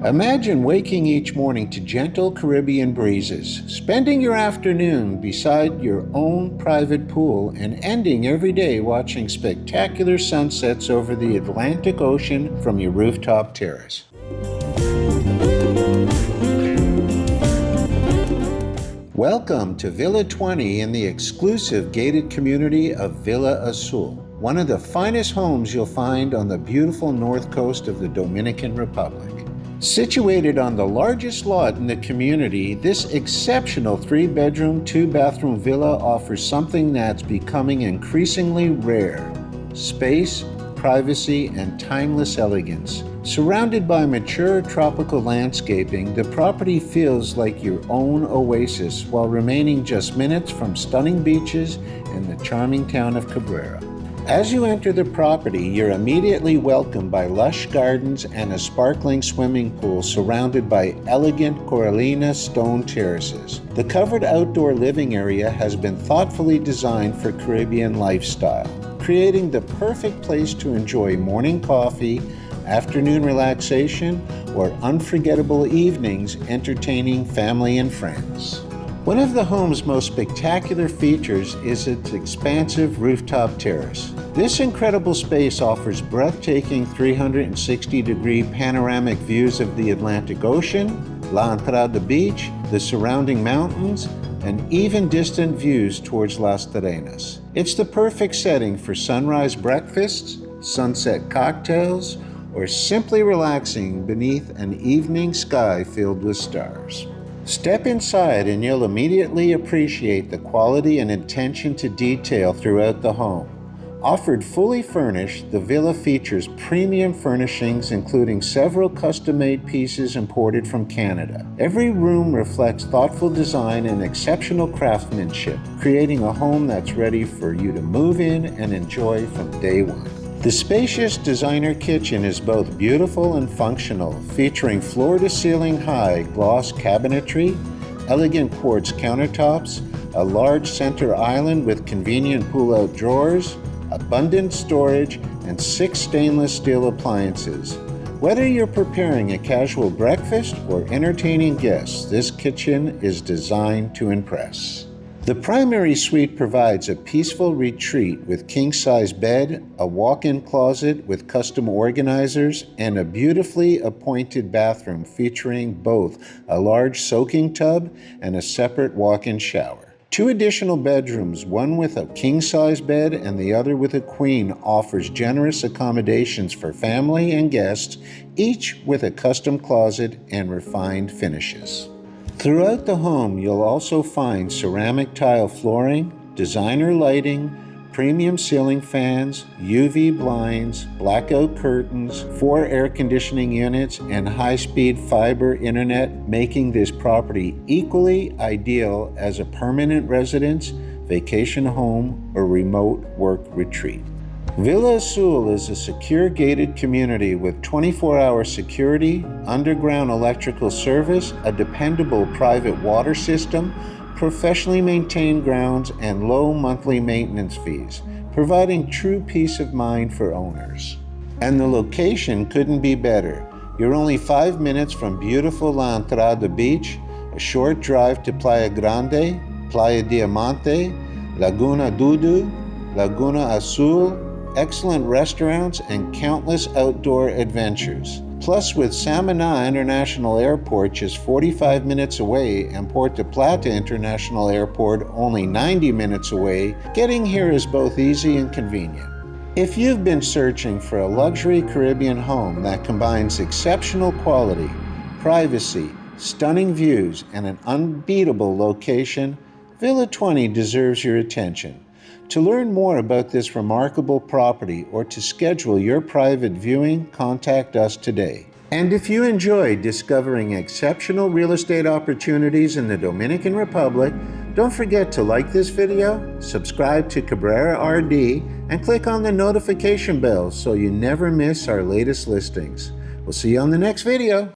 Imagine waking each morning to gentle Caribbean breezes, spending your afternoon beside your own private pool, and ending every day watching spectacular sunsets over the Atlantic Ocean from your rooftop terrace. Welcome to Villa 20 in the exclusive gated community of Villa Azul, one of the finest homes you'll find on the beautiful north coast of the Dominican Republic. Situated on the largest lot in the community, this exceptional 3-bedroom, 2-bathroom villa offers something that's becoming increasingly rare: space, privacy, and timeless elegance. Surrounded by mature tropical landscaping, the property feels like your own oasis while remaining just minutes from stunning beaches in the charming town of Cabrera. As you enter the property, you're immediately welcomed by lush gardens and a sparkling swimming pool surrounded by elegant Corallina stone terraces. The covered outdoor living area has been thoughtfully designed for Caribbean lifestyle, creating the perfect place to enjoy morning coffee, afternoon relaxation, or unforgettable evenings entertaining family and friends. One of the home's most spectacular features is its expansive rooftop terrace. This incredible space offers breathtaking 360-degree panoramic views of the Atlantic Ocean, La Entrada Beach, the surrounding mountains, and even distant views towards Las Terraces. It's the perfect setting for sunrise breakfasts, sunset cocktails, or simply relaxing beneath an evening sky filled with stars. Step inside and you'll immediately appreciate the quality and attention to detail throughout the home. Offered fully furnished, the villa features premium furnishings including several custom-made pieces imported from Canada. Every room reflects thoughtful design and exceptional craftsmanship, creating a home that's ready for you to move in and enjoy from day one. The spacious designer kitchen is both beautiful and functional, featuring floor-to-ceiling high gloss cabinetry, elegant quartz countertops, a large center island with convenient pull-out drawers, abundant storage, and 6 stainless steel appliances. Whether you're preparing a casual breakfast or entertaining guests, this kitchen is designed to impress. The primary suite provides a peaceful retreat with king-size bed, a walk-in closet with custom organizers, and a beautifully appointed bathroom featuring both a large soaking tub and a separate walk-in shower. 2 additional bedrooms, one with a king-size bed and the other with a queen, offers generous accommodations for family and guests, each with a custom closet and refined finishes. Throughout the home, you'll also find ceramic tile flooring, designer lighting, premium ceiling fans, UV blinds, blackout curtains, 4 air conditioning units, and high-speed fiber internet, making this property equally ideal as a permanent residence, vacation home, or remote work retreat. Villa Azul is a secure gated community with 24-hour security, underground electrical service, a dependable private water system, professionally maintained grounds, and low monthly maintenance fees, providing true peace of mind for owners. And the location couldn't be better. You're only 5 minutes from beautiful La Entrada Beach, a short drive to Playa Grande, Playa Diamante, Laguna Dudu, Laguna Azul, excellent restaurants, and countless outdoor adventures. Plus, with Samaná International Airport just 45 minutes away and Puerto Plata International Airport only 90 minutes away, getting here is both easy and convenient. If you've been searching for a luxury Caribbean home that combines exceptional quality, privacy, stunning views, and an unbeatable location, Villa 20 deserves your attention. To learn more about this remarkable property or to schedule your private viewing, contact us today. And if you enjoyed discovering exceptional real estate opportunities in the Dominican Republic, don't forget to like this video, subscribe to Cabrera RD, and click on the notification bell so you never miss our latest listings. We'll see you on the next video.